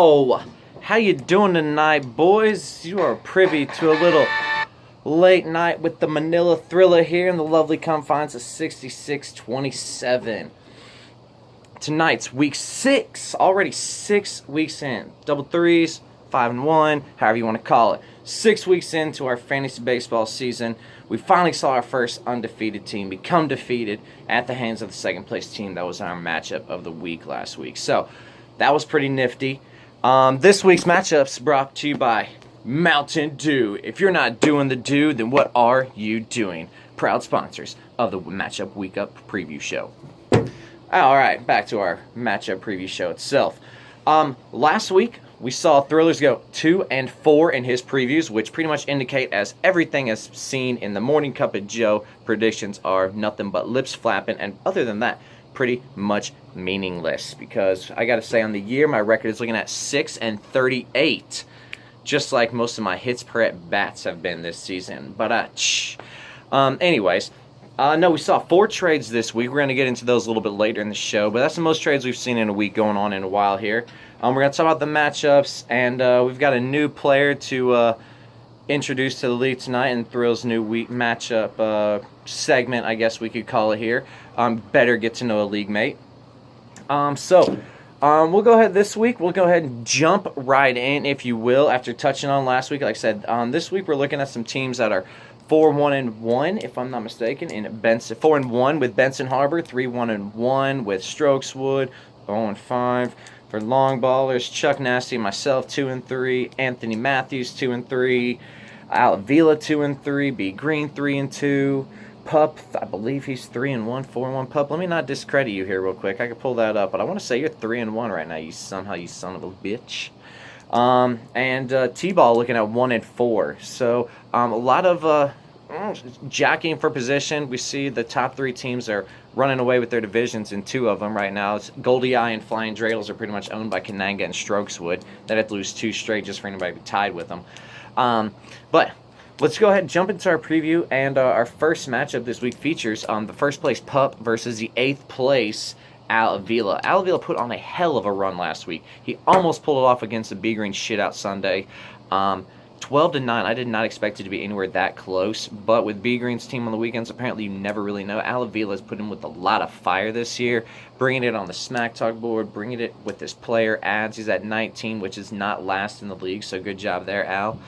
Yo, how you doing tonight, boys? You are privy to a little late night with the Manila Thriller here in the lovely confines of 6627. Tonight's week 6, already 6 weeks in. Double threes, 5-1, however you want to call it. 6 weeks into our fantasy baseball season, we finally saw our first undefeated team become defeated at the hands of the second place team that was our matchup of the week last week. So, that was pretty nifty. This week's matchup's brought to you by Mountain Dew. If you're not doing the dew, then what are you doing? Proud sponsors of the Matchup Week Up preview show. Alright, back to our matchup preview show itself. Last week, we saw Thrillers go 2-4 in his previews, which pretty much indicate as everything as seen in the Morning Cup of Joe predictions are nothing but lips flapping, and other than that, pretty much meaningless. Because I gotta say, on the year, my record is looking at 6-38, just like most of my hits per at bats have been this season. But anyways. No, we saw 4 trades this week. We're going to get into those a little bit later in the show, but that's the most trades we've seen in a week going on in a while here. We're going to talk about the matchups, and we've got a new player to introduce to the league tonight in Thrill's new week matchup segment, I guess we could call it here. Better get to know a league mate. We'll go ahead this week. We'll go ahead and jump right in, if you will, after touching on last week. Like I said, this week we're looking at some teams that are 4-1-1, if I'm not mistaken, in Benson. 4-1 with Benson Harbor, 3-1-1 with Strokeswood, 0-5 for Long Ballers, Chuck Nasty, myself, 2-3, Anthony Matthews, 2-3, Al Avila, 2-3, B Green, 3-2, Pup, I believe he's 3-1, 4-1. Pup, let me not discredit you here real quick. I can pull that up, but I want to say you're 3-1 right now. You son of a bitch. And T-Ball looking at 1-4. So a lot of jockeying for position. We see the top 3 teams are running away with their divisions in 2 of them right now. It's Goldie Eye and Flying Dreidels are pretty much owned by Kananga and Strokeswood. They'd have to lose 2 straight just for anybody to be tied with them. But let's go ahead and jump into our preview. And our first matchup this week features the first place Pup versus the 8th place Al Avila. Al Avila put on a hell of a run last week. He almost pulled it off against the B Green shit-out Sunday. 12-9. I did not expect it to be anywhere that close, but with B Green's team on the weekends, apparently you never really know. Al Avila has put in with a lot of fire this year, bringing it on the Smack Talk board, bringing it with his player ads. He's at 19, which is not last in the league, so good job there, Al.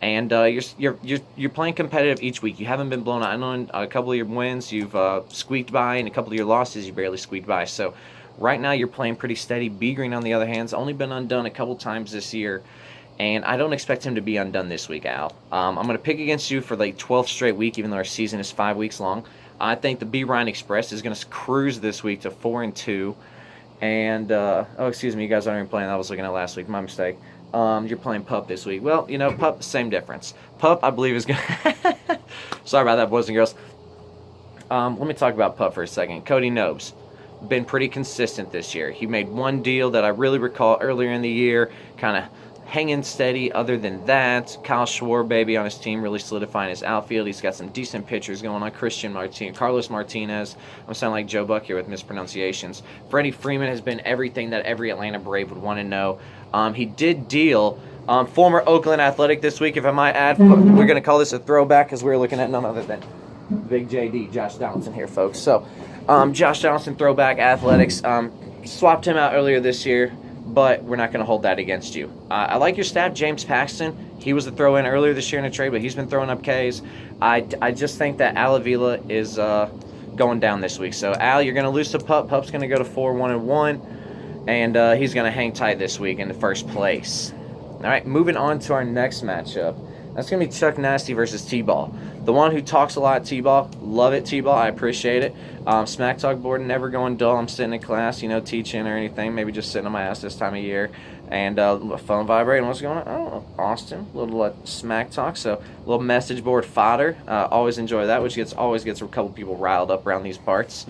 And you're playing competitive each week. You haven't been blown out. I know in a couple of your wins you've squeaked by, and a couple of your losses you barely squeaked by. So right now you're playing pretty steady. B Green, on the other hand, has only been undone a couple times this year, and I don't expect him to be undone this week, Al. I'm going to pick against you for the 12th straight week, even though our season is 5 weeks long. I think the B Ryan Express is going to cruise this week to 4-2. And, excuse me, you guys aren't even playing. I was looking at last week. My mistake. You're playing Pup this week. Well, Pup, same difference. Pup, I believe, is going to... Sorry about that, boys and girls. Let me talk about Pup for a second. Cody Nobes. Been pretty consistent this year. He made one deal that I really recall earlier in the year, kind of hanging steady. Other than that, Kyle Schwarber on his team really solidifying his outfield. He's got some decent pitchers going on. Carlos Martinez. I'm sounding like Joe Buck here with mispronunciations. Freddie Freeman has been everything that every Atlanta Brave would want to know. He did deal former Oakland Athletic this week, if I might add. We're going to call this a throwback because we're looking at none other than Big JD, Josh Donaldson here, folks. So, Josh Donaldson, throwback Athletics. Swapped him out earlier this year, but we're not going to hold that against you. I like your staff, James Paxton. He was a throw-in earlier this year in a trade, but he's been throwing up Ks. I just think that Al Avila is going down this week. So, Al, you're going to lose to Pup. Pup's going to go to 4-1-1. And he's going to hang tight this week in the first place. All right, moving on to our next matchup. That's going to be Chuck Nasty versus T-Ball. The one who talks a lot, T-Ball. Love it, T-Ball. I appreciate it. Smack Talk board, never going dull. I'm sitting in class, teaching or anything. Maybe just sitting on my ass this time of year. And phone vibrating. What's going on? I don't know. Austin. A little Smack Talk. So a little message board fodder. Always enjoy that, which always gets a couple people riled up around these parts.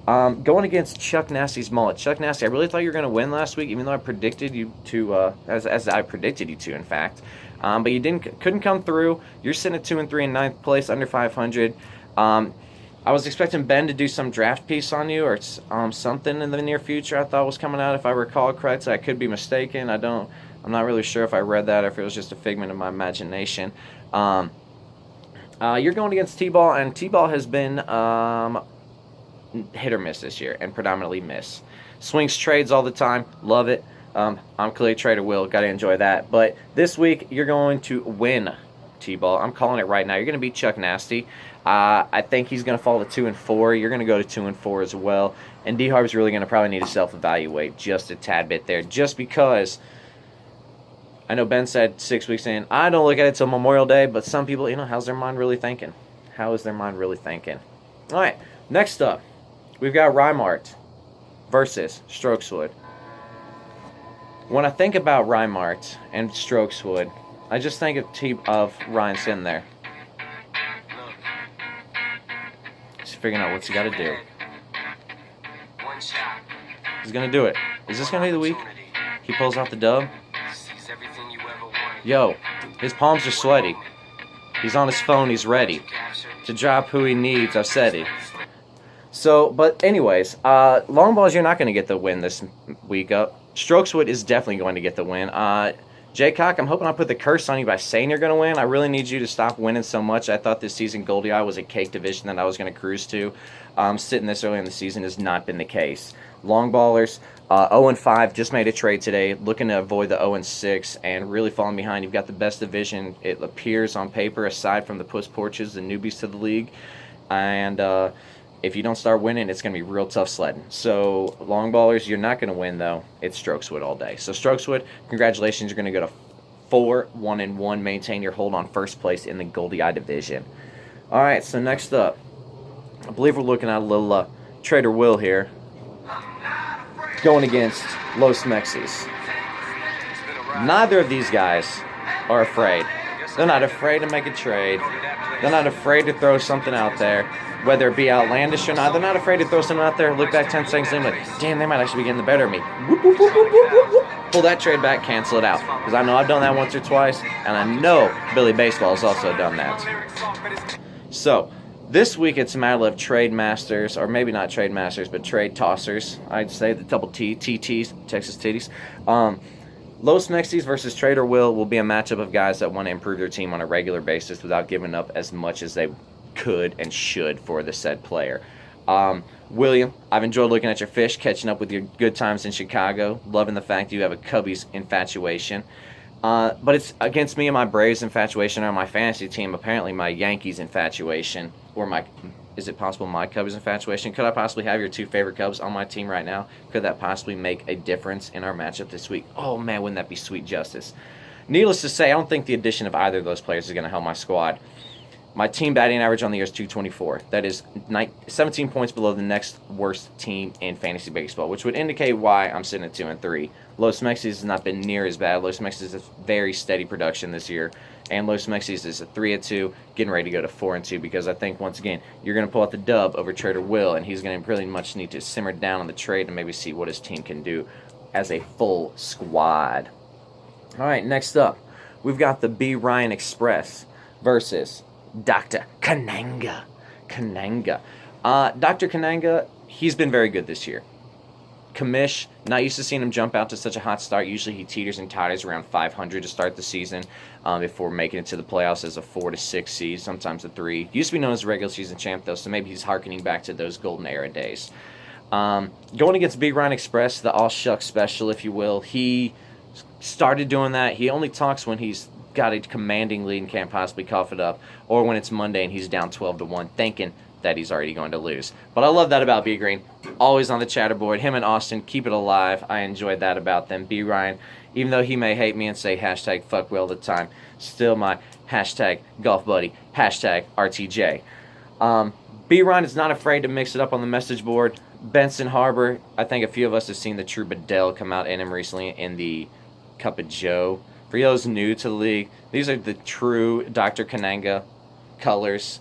Going against Chuck Nasty's mullet. Chuck Nasty, I really thought you were going to win last week, even though I predicted you to, as I predicted you to, in fact. But you couldn't come through. You're sitting at 2-3 in 9th place, under 500. I was expecting Ben to do some draft piece on you or something in the near future I thought was coming out, if I recall correctly. I could be mistaken. I don't I'm not really sure if I read that or if it was just a figment of my imagination. You're going against T-Ball, and T-Ball has been hit or miss this year, and predominantly miss. Swings trades all the time. Love it. I'm clearly Trader Will. Got to enjoy that. But this week, you're going to win, T-Ball. I'm calling it right now. You're going to beat Chuck Nasty. I think he's going to fall to 2-4. You're going to go to 2-4 as well. And D-Harb's really going to probably need to self-evaluate just a tad bit there. Just because I know Ben said 6 weeks in, I don't look at it till Memorial Day. But some people, how's their mind really thinking? How is their mind really thinking? All right, next up, we've got Rymart versus Strokeswood. When I think about Rymart and Strokeswood, I just think of Ryan sitting there. He's figuring out what he got to do. He's going to do it. Is this going to be the week he pulls out the dub? Yo, his palms are sweaty. He's on his phone. He's ready to drop who he needs. I've said it. So, but anyways, long balls, you're not going to get the win this week up. Strokeswood is definitely going to get the win. Jaycock, I'm hoping I put the curse on you by saying you're going to win. I really need you to stop winning so much. I thought this season Goldie Eye was a cake division that I was going to cruise to. Sitting this early in the season has not been the case. Long ballers, 0-5, just made a trade today, looking to avoid the 0-6 and really falling behind. You've got the best division, it appears on paper, aside from the Puss Porches, the newbies to the league. And if you don't start winning, it's going to be real tough sledding. So, long ballers, you're not going to win, though. It's Strokeswood all day. So, Strokeswood, congratulations. You're going to go to 4-1-1, maintain your hold on first place in the Goldie Eye division. All right, so next up, I believe we're looking at a little Trader Will here, going against Los Mexis. Neither of these guys are afraid. They're not afraid to make a trade. They're not afraid to throw something out there, whether it be outlandish or not. They're not afraid to throw something out there, look back 10 seconds, and be like, damn, they might actually be getting the better of me. Whoop, whoop, whoop, whoop, whoop, whoop. Pull that trade back, cancel it out. Because I know I've done that once or twice, and I know Billy Baseball has also done that. So, this week it's a matter of trade masters, or maybe not trade masters, but trade tossers. I'd say the double T, TTs, Texas Titties. Los Mexis versus Trader Will be a matchup of guys that want to improve their team on a regular basis without giving up as much as they could and should for the said player. William, I've enjoyed looking at your fish, catching up with your good times in Chicago, loving the fact you have a Cubbies infatuation. But it's against me and my Braves infatuation, or my fantasy team, apparently my Yankees infatuation, or is it possible my Cubs infatuation? Could I possibly have your two favorite Cubs on my team right now? Could that possibly make a difference in our matchup this week? Oh man, wouldn't that be sweet justice? Needless to say, I don't think the addition of either of those players is going to help my squad. My team batting average on the year is 224. That is 17 points below the next worst team in fantasy baseball, which would indicate why I'm sitting at 2-3. Los Mexis has not been near as bad. Los Mexis is very steady production this year, and Los Mexis is a 3-2, getting ready to go to 4-2, because I think, once again, you're going to pull out the dub over Trader Will, and he's going to really much need to simmer down on the trade and maybe see what his team can do as a full squad. All right, next up, we've got the B. Ryan Express versus Dr. Kananga. Dr. Kananga, he's been very good this year. Kamish, not used to seeing him jump out to such a hot start. Usually he teeters and totters around 500 to start the season before making it to the playoffs as a 4 to 6 seed, sometimes a 3. Used to be known as a regular season champ, though, so maybe he's harkening back to those golden era days. Going against Big Ryan Express, the all-shucks special, if you will, he started doing that. He only talks when he's got a commanding lead and can't possibly cough it up, or when it's Monday and he's down 12-1, thinking that he's already going to lose. But I love that about B. Green. Always on the chatterboard. Him and Austin keep it alive. I enjoyed that about them. B. Ryan, even though he may hate me and say hashtag fuck Will all the time, still my hashtag golf buddy, hashtag RTJ. B. Ryan is not afraid to mix it up on the message board. Benson Harbor, I think a few of us have seen the true Bedell come out in him recently in the Cup of Joe. For those new to the league, these are the true Dr. Kananga colors.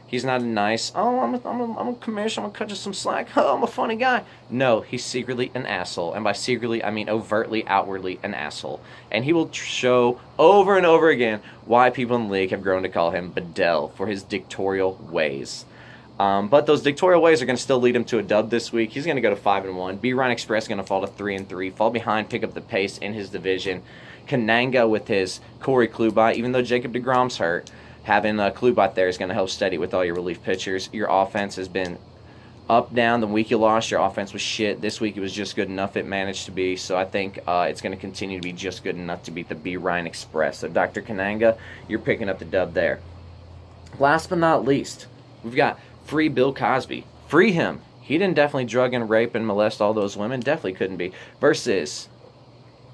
He's not a nice, I'm a commish, I'm going to cut you some slack, I'm a funny guy. No, he's secretly an asshole. And by secretly, I mean overtly, outwardly an asshole. And he will show over and over again why people in the league have grown to call him Bedell for his dictatorial ways. But those dictatorial ways are going to still lead him to a dub this week. He's going to go to 5-1. B. Ryan Express is going to fall to 3-3, fall behind, pick up the pace in his division. Kananga with his Corey Kluber, even though Jacob deGrom's hurt, having Kluber there is going to help steady with all your relief pitchers. Your offense has been up, down. The week you lost, your offense was shit. This week it was just good enough it managed to be. So I think it's going to continue to be just good enough to beat the B. Ryan Express. So Dr. Kananga, you're picking up the dub there. Last but not least, we've got free Bill Cosby. Free him. He didn't definitely drug and rape and molest all those women. Definitely couldn't be. Versus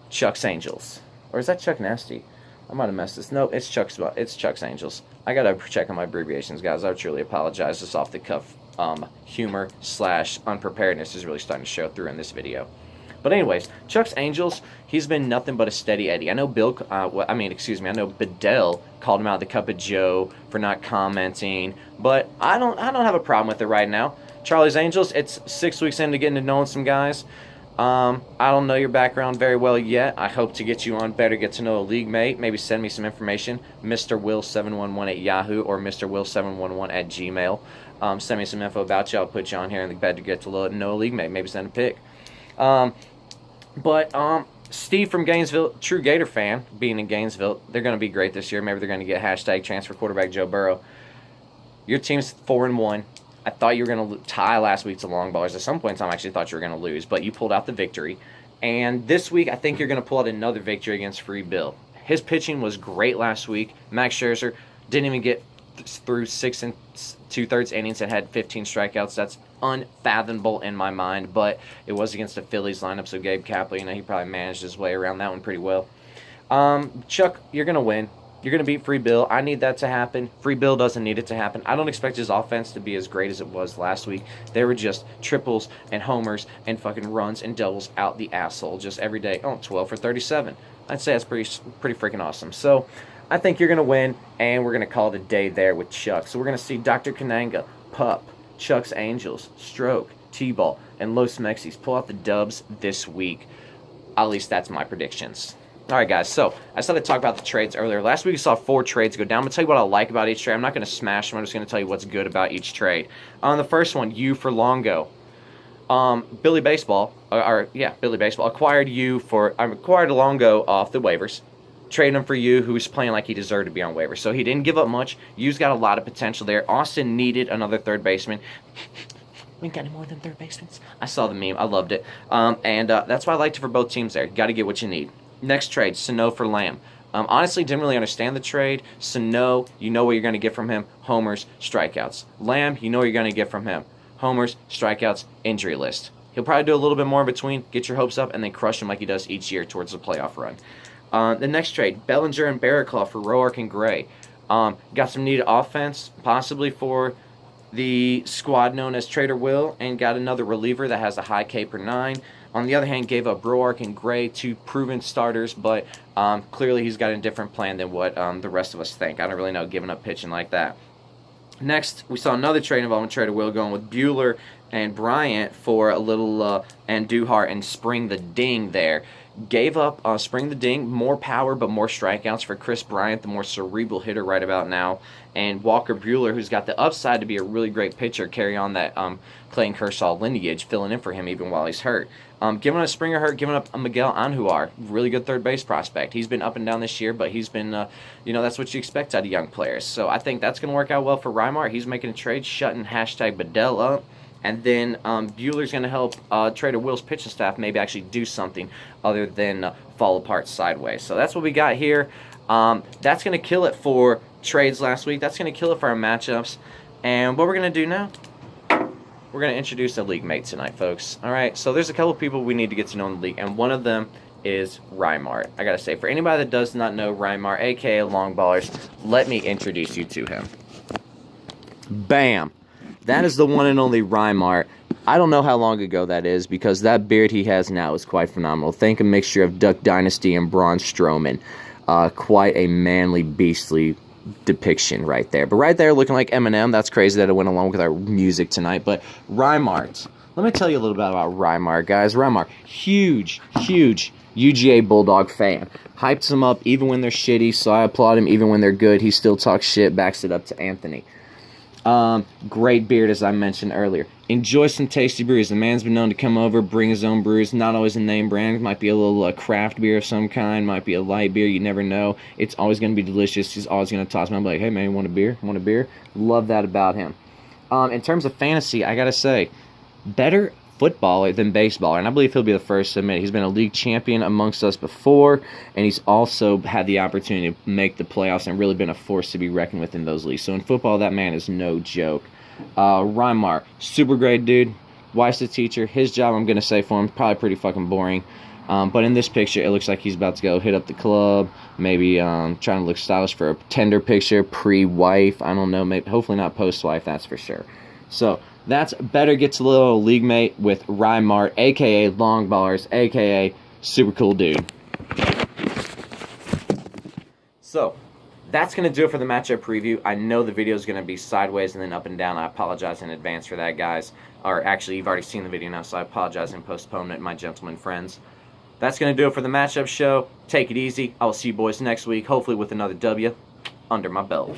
Chuck's Angels. Or is that Chuck Nasty? I might have messed this. No, it's Chuck's Angels. I got to check on my abbreviations, guys. I truly apologize. This off the cuff humor / unpreparedness is really starting to show through in this video. But anyways, Chuck's Angels, he's been nothing but a steady Eddie. I know I know Bedell called him out of the Cup of Joe for not commenting, but I don't have a problem with it right now. Charlie's Angels, it's 6 weeks into getting to knowing some guys. I don't know your background very well yet. I hope to get you on Better Get to Know a League Mate. Maybe send me some information, Mr. Will711 at Yahoo or Mr. Will711 at Gmail. Send me some info about you. I'll put you on here in the Better Get to Know a League Mate. Maybe send a pic. Steve from Gainesville, true Gator fan, being in Gainesville, they're going to be great this year. Maybe they're going to get hashtag transfer quarterback Joe Burrow. Your team's 4-1. I thought you were going to tie last week to Long Ballers. At some point in time, I actually thought you were going to lose, but you pulled out the victory. And this week, I think you're going to pull out another victory against Free Bill. His pitching was great last week. Max Scherzer didn't even get through 6 2/3 innings and had 15 strikeouts. That's unfathomable in my mind, but it was against the Phillies lineup, so Gabe Kapler, he probably managed his way around that one pretty well. Chuck, you're going to win. You're going to beat Free Bill. I need that to happen. Free Bill doesn't need it to happen. I don't expect his offense to be as great as it was last week. They were just triples and homers and fucking runs and doubles out the asshole just every day. 12 for 37. I'd say that's pretty freaking awesome. So I think you're going to win, and we're going to call it a day there with Chuck. So we're going to see Dr. Kananga, Pup, Chuck's Angels, Stroke, T-Ball, and Los Mexis pull out the dubs this week. At least that's my predictions. All right, guys, so I said I'd talk about the trades earlier. Last week we saw 4 trades go down. I'm going to tell you what I like about each trade. I'm not going to smash them. I'm just going to tell you what's good about each trade. On the first one, you for Longo. Billy Baseball acquired Longo off the waivers. Traded him for you, who's playing like he deserved to be on waivers. So he didn't give up much. You's got a lot of potential there. Austin needed another third baseman. We ain't got any more than third basemen. I saw the meme. I loved it. That's why I liked it for both teams there. Got to get what you need. Next trade, Sano for Lamb. Honestly, didn't really understand the trade. Sano, you know what you're going to get from him. Homers, strikeouts. Lamb, you know what you're going to get from him. Homers, strikeouts, injury list. He'll probably do a little bit more in between, get your hopes up, and then crush him like he does each year towards the playoff run. The next trade, Bellinger and Barraclough for Roark and Gray. Got some needed offense, possibly for the squad known as Trader Will, and got another reliever that has a high K per 9. On the other hand, gave up Roark and Gray, 2 proven starters, but clearly he's got a different plan than what the rest of us think. I don't really know giving up pitching like that. Next, we saw another trade involving Trader Will going with Bueller and Bryant for a little Andujar and Spring the Ding there. Gave up Spring the Ding, more power but more strikeouts for Chris Bryant, the more cerebral hitter right about now. And Walker Bueller, who's got the upside to be a really great pitcher, carry on that Clayton Kershaw lineage, filling in for him even while he's hurt. Giving up Springer hurt, giving up Miguel Andujar, really good third base prospect. He's been up and down this year, but he's been, that's what you expect out of young players. So I think that's going to work out well for Reimar. He's making a trade, shutting hashtag Bedell up. And then Bueller's going to help Trader Will's pitching staff maybe actually do something other than fall apart sideways. So that's what we got here. That's going to kill it for trades last week. That's going to kill it for our matchups. And what we're going to do now, we're going to introduce a league mate tonight, folks. All right, so there's a couple people we need to get to know in the league, and one of them is Reimar. I got to say, for anybody that does not know Reimar, a.k.a. Long Ballers, let me introduce you to him. Bam. That is the one and only Reimar. I don't know how long ago that is, because that beard he has now is quite phenomenal. Think a mixture of Duck Dynasty and Braun Strowman. Quite a manly, beastly depiction right there. But right there, looking like Eminem. That's crazy that it went along with our music tonight. But Reimar, let me tell you a little bit about Reimar, guys. Reimar, huge UGA Bulldog fan. Hypes them up even when they're shitty, so I applaud him even when they're good. He still talks shit, backs it up to Anthony. Great beard, as I mentioned earlier. Enjoy some tasty brews. The man's been known to come over, bring his own brews. Not always a name brand. Might be a little craft beer of some kind. Might be a light beer. You never know. It's always going to be delicious. He's always going to toss me. I'm like, hey, man, you want a beer? Want a beer? Love that about him. In terms of fantasy, I got to say, better footballer than baseballer, and I believe he'll be the first to admit it. He's been a league champion amongst us before, and he's also had the opportunity to make the playoffs and really been a force to be reckoned with in those leagues. So in football, that man is no joke. Reimar, super great dude. Wife's a teacher. His job, I'm going to say for him, probably pretty fucking boring. But in this picture, it looks like he's about to go hit up the club, maybe trying to look stylish for a tender picture, pre-wife. I don't know, maybe, hopefully not post-wife, that's for sure. So that's Better Gets a Little League Mate with Reimar, a.k.a. Long Ballers, a.k.a. super cool dude. So that's going to do it for the matchup preview. I know the video is going to be sideways and then up and down. I apologize in advance for that, guys. Or actually, you've already seen the video now, so I apologize in postponement, my gentlemen friends. That's going to do it for the matchup show. Take it easy. I will see you boys next week, hopefully with another W under my belt.